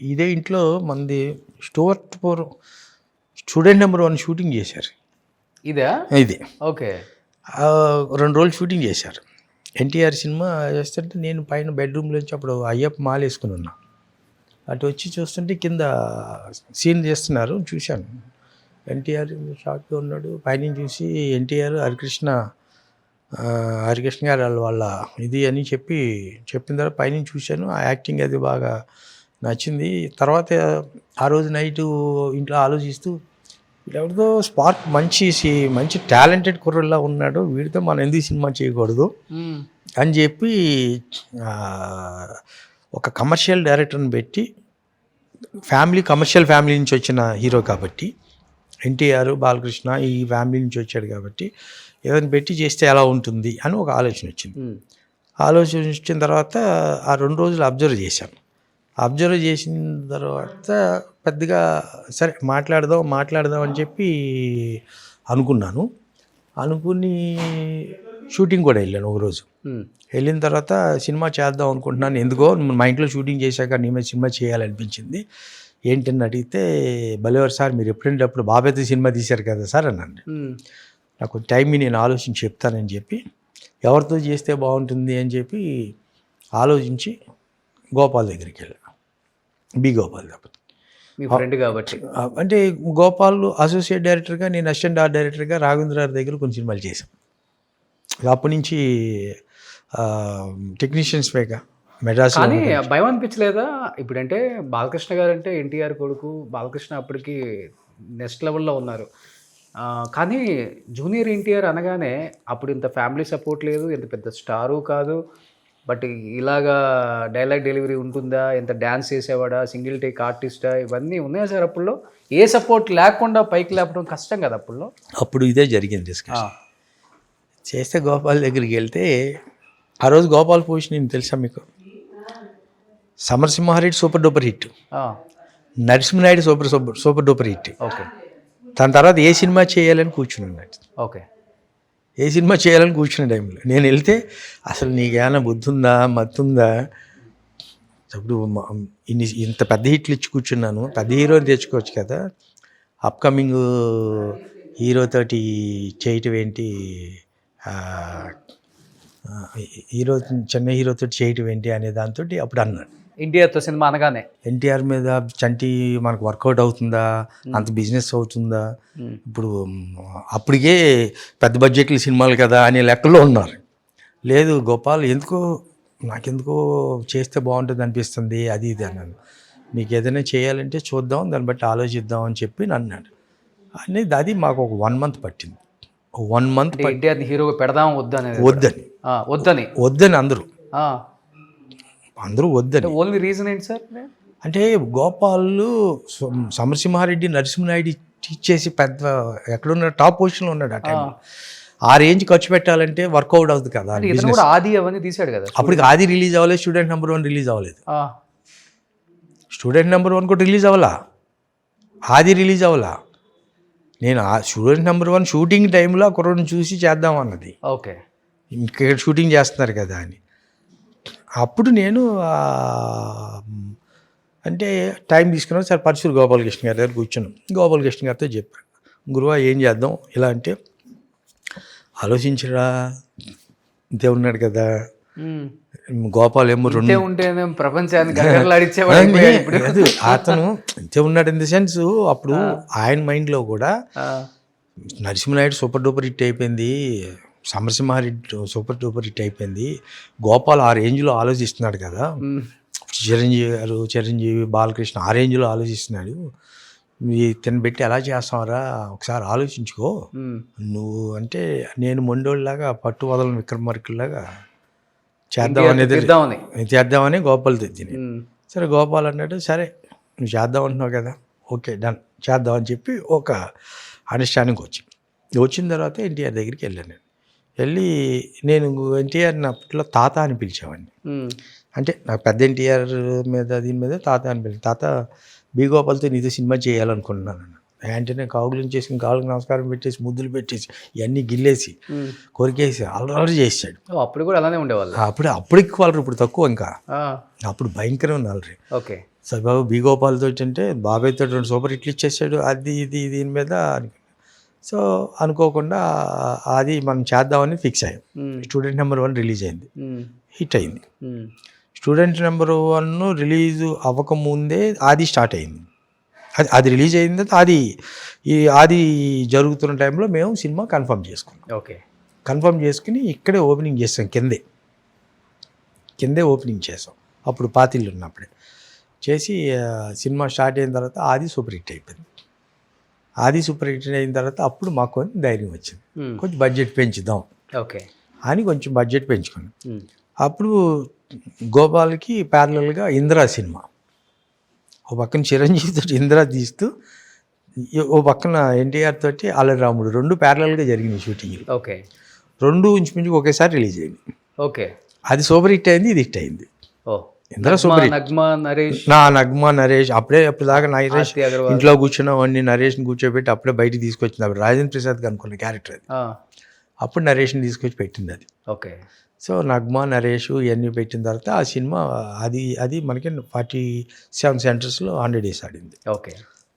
ఇదే ఇంట్లో మనది స్టూడెంట్ నెంబర్ 1 షూటింగ్ చేశారు. ఇదా? ఇది ఓకే. 2 రోజులు షూటింగ్ చేశారు. ఎన్టీఆర్ సినిమా చేస్తుంటే నేను పైన బెడ్రూమ్లోంచి అప్పుడు అయ్యప్ప మాల వేసుకుని ఉన్నా. అటు వచ్చి చూస్తుంటే కింద సీన్ చేస్తున్నారు, చూశాను. ఎన్టీఆర్ షార్ట్గా ఉన్నాడు. పైన చూసి ఎన్టీఆర్ హరికృష్ణ గారు వాళ్ళ ఇది అని చెప్పిన తర్వాత పైన చూశాను. ఆ యాక్టింగ్ అది బాగా నచ్చింది. తర్వాత ఆ రోజు నైటు ఇంట్లో ఆలోచిస్తూ ఎవరితో స్పార్క్ మంచి టాలెంటెడ్ కుర్రలా ఉన్నాడు, వీడితో మనం ఎందుకు సినిమా చేయకూడదు అని చెప్పి ఒక కమర్షియల్ డైరెక్టర్ని పెట్టి కమర్షియల్ ఫ్యామిలీ నుంచి వచ్చిన హీరో కాబట్టి ఎన్టీఆర్ బాలకృష్ణ ఈ ఫ్యామిలీ నుంచి వచ్చాడు కాబట్టి ఏదైనా పెట్టి చేస్తే ఎలా ఉంటుంది అని ఒక ఆలోచన వచ్చింది. ఆలోచన వచ్చిన తర్వాత ఆ 2 రోజులు అబ్జర్వ్ చేశాను. అబ్జర్వ్ చేసిన తర్వాత పెద్దగా సరే మాట్లాడదాం అని చెప్పి అనుకుని షూటింగ్ కూడా వెళ్ళాను. ఒక రోజు వెళ్ళిన తర్వాత సినిమా చేద్దాం అనుకుంటున్నాను, ఎందుకో మా ఇంట్లో షూటింగ్ చేశాక నీ మీద సినిమా చేయాలనిపించింది. ఏంటని అడిగితే, భలేవారు సార్ మీరు ఎప్పుడప్పుడు బాబాయ్తో సినిమా తీశారు కదా సార్ అన్నాను. నాకు టైం నేను ఆలోచించి చెప్తానని చెప్పి ఎవరితో చేస్తే బాగుంటుంది అని చెప్పి ఆలోచించి గోపాల్ దగ్గరికి వెళ్ళాను. గోపాల్ కాబట్టి మీ ఫ్రెండ్ కాబట్టి, అంటే గోపాల్ అసోసియేట్ డైరెక్టర్గా, నేను అసిస్టెంట్ ఆర్ట్ డైరెక్టర్గా రాఘవేంద్ర గారి దగ్గర కొన్ని సినిమాలు చేశాను. అప్పటి నుంచి టెక్నీషియన్స్ వేగా మెడ్రాస్. కానీ భయం అనిపించలేదా? ఇప్పుడంటే బాలకృష్ణ గారు అంటే ఎన్టీఆర్ కొడుకు, బాలకృష్ణ అప్పటికి నెక్స్ట్ లెవెల్లో ఉన్నారు. కానీ జూనియర్ ఎన్టీఆర్ అనగానే అప్పుడు ఇంత ఫ్యామిలీ సపోర్ట్ లేదు, ఇంత పెద్ద స్టారు కాదు. బట్ ఇలాగా డైలాగ్ డెలివరీ ఉంటుందా, ఎంత డ్యాన్స్ చేసేవాడా, సింగిల్ టేక్ ఆర్టిస్టా, ఇవన్నీ ఉన్నాయా సార్ అప్పుల్లో? ఏ సపోర్ట్ లేకుండా పైకి లేపడం కష్టం కదా అప్పుల్లో. అప్పుడు ఇదే జరిగింది డిస్కషన్. చేస్తే గోపాల్ దగ్గరికి వెళ్తే ఆ రోజు గోపాల్ పొజిషన్ తెలుసా మీకు? Samarasimha Reddy super duper hit, Narasimha Naidu super duper hit. Okay. దాని తర్వాత ఏ సినిమా చేయాలని కూర్చున్నాడు. ఓకే. ఏ సినిమా చేయాలని కూర్చున్న టైంలో నేను వెళ్తే, అసలు నీకేమైనా బుద్ధి ఉందా, మత్తుందా, అప్పుడు ఇంత పెద్ద హిట్లు ఇచ్చి కూర్చున్నాను, పెద్ద హీరోని తెచ్చుకోవచ్చు కదా, అప్కమింగ్ హీరోతోటి చేయటం ఏంటి, చిన్న హీరోతో చేయటం ఏంటి అనే దాంతో అప్పుడు అన్నాడు. ఎన్టీఆర్తో సినిమా అనగానే ఎన్టీఆర్ మీద చంటి మనకు వర్కౌట్ అవుతుందా, అంత బిజినెస్ అవుతుందా, ఇప్పుడు అప్పటికే పెద్ద బడ్జెట్ల సినిమాలు కదా అనే లెక్కలో ఉన్నారు. లేదు గోపాల్, నాకెందుకో చేస్తే బాగుంటుంది అనిపిస్తుంది, అది ఇది అన్నాను. నీకు ఏదైనా చేయాలంటే చూద్దాం, దాన్ని బట్టి ఆలోచిద్దాం అని చెప్పి అన్నాడు. అనేది అది మాకు ఒక 1 month పట్టింది. 1 month ఎన్టీఆర్ని హీరోగా పెడదాం వద్దని అందరూ వద్దని. ఓన్లీ రీజన్ ఏంటి సార్? అంటే గోపాల్ సమరసింహారెడ్డి, నరసింహనాయుడు ఇచ్చేసి పెద్ద ఎక్కడున్న టాప్ పొజిషన్లో ఉన్నాడు. ఆ టైంలో ఆ రేంజ్ ఖర్చు పెట్టాలంటే వర్కౌట్ అవుతుంది కదా. ఆది అవన్నీ తీశాడు కదా. అప్పటికి ఆది రిలీజ్ అవ్వలేదు, స్టూడెంట్ నెంబర్ 1 రిలీజ్ అవ్వలేదు. స్టూడెంట్ నెంబర్ 1 కూడా రిలీజ్ అవ్వాలా, ఆది రిలీజ్ అవ్వాలా. నేను ఆ స్టూడెంట్ నెంబర్ 1 షూటింగ్ టైంలో ఆ కుర్రను చూసి చేద్దామన్నది. ఓకే. ఇక్కడ షూటింగ్ చేస్తున్నారు కదా అని. అప్పుడు నేను అంటే టైం తీసుకున్నాను సార్. పరశురు గోపాలకృష్ణ గారి దగ్గర కూర్చున్నాం. గోపాలకృష్ణ గారితో చెప్పాను, గురువా ఏం చేద్దాం ఇలా అంటే, ఆలోచించరా, ఇంతే ఉన్నాడు కదా గోపాల్, ఏమో 2 ప్రపంచానికి అతను ఇంతే ఉన్నాడు. ఇన్ ది సెన్స్ అప్పుడు ఆయన మైండ్లో కూడా నరసింహనాయుడు సూపర్ డూపర్ హిట్ అయిపోయింది, సమరసింహారెడ్డి సూపర్ డూపర్ హిట్ అయిపోయింది, గోపాల్ ఆ రేంజ్లో ఆలోచిస్తున్నాడు కదా, చిరంజీవి బాలకృష్ణ ఆ రేంజ్లో ఆలోచిస్తున్నాడు, తినబెట్టి ఎలా చేస్తావరా, ఒకసారి ఆలోచించుకో నువ్వు అంటే. నేను మొండోళ్ళలాగా పట్టు వదలని విక్రమార్కుల్లాగా చేద్దామని గోపాల్ తెచ్చింది. సరే గోపాల్ అన్నాడు, సరే నువ్వు చేద్దాం అంటున్నావు కదా, ఓకే డన్ చేద్దామని చెప్పి ఒక అండర్స్టాండింగ్ వచ్చిన తర్వాత ఎన్టీఆర్ దగ్గరికి వెళ్ళాను. నేను ఎన్టీఆర్ని అప్పట్లో తాత అని పిలిచేవాడిని. అంటే నాకు పెద్ద ఎన్టీఆర్ మీద దీని మీద తాత అని పిలిచి, తాత గోపాల్తో నీతో సినిమా చేయాలనుకుంటున్నాను. వెంటనే కావులను చేసుకుని కాళ్ళకి నమస్కారం పెట్టేసి ముద్దులు పెట్టేసి ఇవన్నీ గిల్లేసి కొరికేసి అలవాటు చేశాడు. అప్పుడు కూడా అలానే ఉండేవాళ్ళు. అప్పటికి వాళ్ళు ఇప్పుడు తక్కువ, ఇంకా అప్పుడు భయంకరం అలరి. ఓకే. సరే బాబు బి గోపాల్తో అంటే బాబాయ్తో 2 సూపర్ హిట్లు ఇచ్చేసాడు, అది ఇది దీని మీద సో అనుకోకుండా అది మనం చేద్దామని ఫిక్స్ అయ్యాం. స్టూడెంట్ నెంబర్ 1 రిలీజ్ అయింది, హిట్ అయింది. స్టూడెంట్ నెంబర్ 1 రిలీజ్ అవ్వకముందే ఆది స్టార్ట్ అయింది. అది రిలీజ్ అయిన తర్వాత ఆది జరుగుతున్న టైంలో మేము సినిమా కన్ఫర్మ్ చేసుకున్నాం. ఓకే, కన్ఫర్మ్ చేసుకుని ఇక్కడే ఓపెనింగ్ చేసాం, కిందే ఓపెనింగ్ చేసాం. అప్పుడు పాతిళ్ళు ఉన్నప్పుడే చేసి సినిమా స్టార్ట్ అయిన తర్వాత ఆది సూపర్ హిట్ అయిపోయింది. ఆది సూపర్ హిట్ అయిన తర్వాత అప్పుడు మాకు కొంచెం ధైర్యం వచ్చింది, కొంచెం బడ్జెట్ పెంచుదాం ఓకే అని కొంచెం బడ్జెట్ పెంచుకున్నాం. అప్పుడు గోపాల్కి ప్యారలల్గా ఇందిరా సినిమా, ఓ పక్కన చిరంజీవి తోటి ఇందిరా తీస్తూ, ఓ పక్కన ఎన్టీఆర్ తోటి అల్లరి రాముడు, 2 ప్యారలల్గా జరిగినాయి షూటింగ్. ఓకే, 2 ఇంచుమించు ఒకేసారి రిలీజ్ అయింది. ఓకే, అది సూపర్ హిట్ అయింది, ఇది హిట్ అయింది. Indira super hit. నగ్మా నరేష్ అప్పుడు దాకా నరేష్ ఇంట్లో కూర్చున్నావాడిని, నరేష్ని కూర్చోబెట్టి అప్పుడే బయటికి తీసుకొచ్చింది. అప్పుడు రాజేంద్ర ప్రసాద్ అనుకున్న క్యారెక్టర్ అది. అప్పుడు నరేష్ని తీసుకొచ్చి పెట్టింది అది. ఓకే, సో నగ్మా నరేష్ ఇవన్నీ పెట్టిన తర్వాత ఆ సినిమా అది మనకి 47 సెంటర్స్లో 100 days ఆడింది. ఓకే,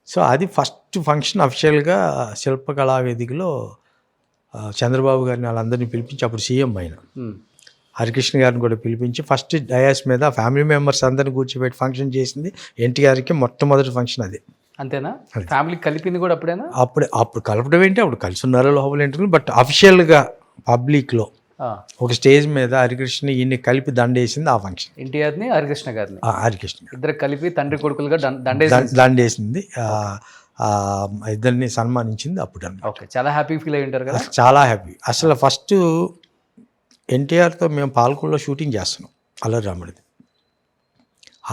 సో అది ఫస్ట్ ఫంక్షన్ అఫిషియల్గా శిల్పకళా వేదికలో చంద్రబాబు గారిని వాళ్ళందరినీ పిలిపించి, అప్పుడు సీఎం అయిన హరికృష్ణ గారిని కూడా పిలిపించి ఫస్ట్ డయాస్ మీద ఫ్యామిలీ మెంబర్స్ అందరిని కూర్చోబెట్టి ఫంక్షన్ చేసింది ఎన్టీఆర్కి మొట్టమొదటి ఫంక్షన్ అది. అంతేనా? ఫ్యామిలీ కలిపింది కూడా అప్పుడేనా? అప్పుడు కలపడం ఏంటి, అప్పుడు కలిసి ఉన్నారు లోపల ఏంటి, బట్ అఫిషియల్గా పబ్లిక్లో ఒక స్టేజ్ మీద హరికృష్ణ ఈయన్ని కలిపి దండేసింది ఆ ఫంక్షన్. ఎన్టీఆర్ని హరికృష్ణ గారిని, హరికృష్ణ ఇద్దరు కలిపి తండ్రి కొడుకులుగా దండేసింది. ఇద్దరిని సన్మానించింది అప్పుడు అన్నమాట. ఓకే, చాలా హ్యాపీ ఫీల్ అయ్యి ఉంటారు కదా? చాలా హ్యాపీ. అసలు ఫస్ట్ ఎన్టీఆర్తో మేము పాలకొల్లో షూటింగ్ చేస్తున్నాం అల్లరి రాముడిది.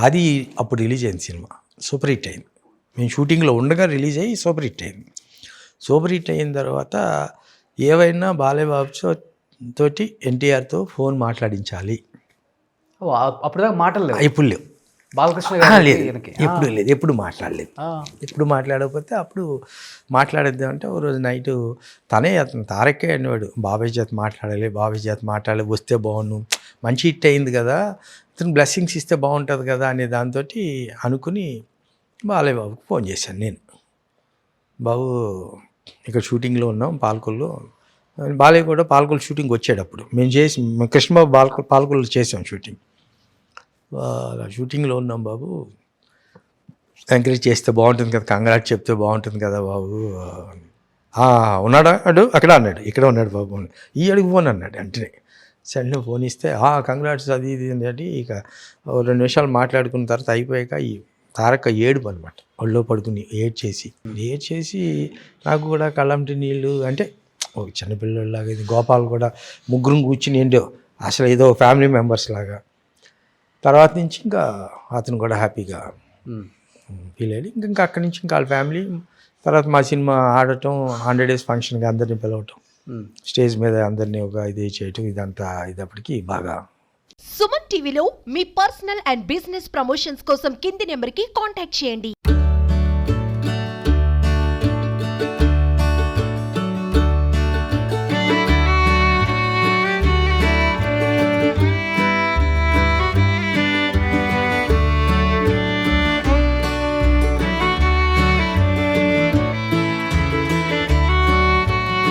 అది అప్పుడు రిలీజ్ అయింది సినిమా, సూపర్ హిట్ అయింది. మేము షూటింగ్లో ఉండగా రిలీజ్ అయ్యి సూపర్ హిట్ అయింది. సూపర్ హిట్ అయిన తర్వాత ఏవైనా బాలయ్యబాబు తోటి ఎన్టీఆర్తో ఫోన్ మాట్లాడించాలి. అప్పుడు దాకా మాటలు ఇప్పుడు లేవు. బాలకృష్ణ లేదు, ఎప్పుడు లేదు, ఎప్పుడు మాట్లాడలేదు. ఎప్పుడు మాట్లాడకపోతే అప్పుడు మాట్లాడేద్దామంటే ఓ రోజు నైటు తనే అతను తారకే అనేవాడు, బాబాయ్ చేత మాట్లాడాలి, వస్తే బాగుండు, మంచి హిట్ అయింది కదా, ఇతను బ్లెస్సింగ్స్ ఇస్తే బాగుంటుంది కదా అనే దాంతో అనుకుని బాలయ్య బాబుకి ఫోన్ చేశాను నేను. బాబు ఇక్కడ షూటింగ్లో ఉన్నాం పాలకొల్లో. బాలయ్య కూడా పాలకొల్లు షూటింగ్ వచ్చాడు. అప్పుడు మేము కృష్ణబాబు పాలకొల్లు చేసాం షూటింగ్. షూటింగ్లో ఉన్నాం బాబు, ఎంకరేజ్ చేస్తే బాగుంటుంది కదా, కంగ్రాట్ చెప్తే బాగుంటుంది కదా బాబు. ఉన్నాడా అక్కడ అన్నాడు, ఇక్కడ ఉన్నాడు బాబు, ఈ అడుగు ఫోన్ అన్నాడు. వెంటనే సరే ఫోన్ ఇస్తే కంగ్రాట్స్ అది ఇది అంటే ఇక 2 నిమిషాలు మాట్లాడుకున్న తర్వాత అయిపోయాక ఈ తారక ఏడుపు అనమాట, ఒళ్ళో పడుకుని ఏడ్చేసి నాకు కూడా కళ్ళంటి నీళ్ళు అంటే ఒక చిన్నపిల్లలాగా, ఇది గోపాల్ కూడా ముగ్గురు కూర్చుని ఏంటో అసలు ఏదో ఫ్యామిలీ మెంబర్స్ లాగా. తర్వాత నుంచి ఇంకా అతను కూడా హ్యాపీగా ఫీల్ అయ్యాడు. ఇంకా అక్కడి నుంచి ఇంకా వాళ్ళ ఫ్యామిలీ. తర్వాత మా సినిమా ఆడటం, 100 days ఫంక్షన్కి అందరినీ పిలవటం, స్టేజ్ మీద అందరినీ ఒక ఇది చేయటం, ఇదంతా ఇదప్పటికి బాగా. సుమన్ టీవీలో మీ పర్సనల్ అండ్ బిజినెస్ ప్రమోషన్స్ కోసం కింది నెంబర్కి కాంటాక్ట్ చేయండి.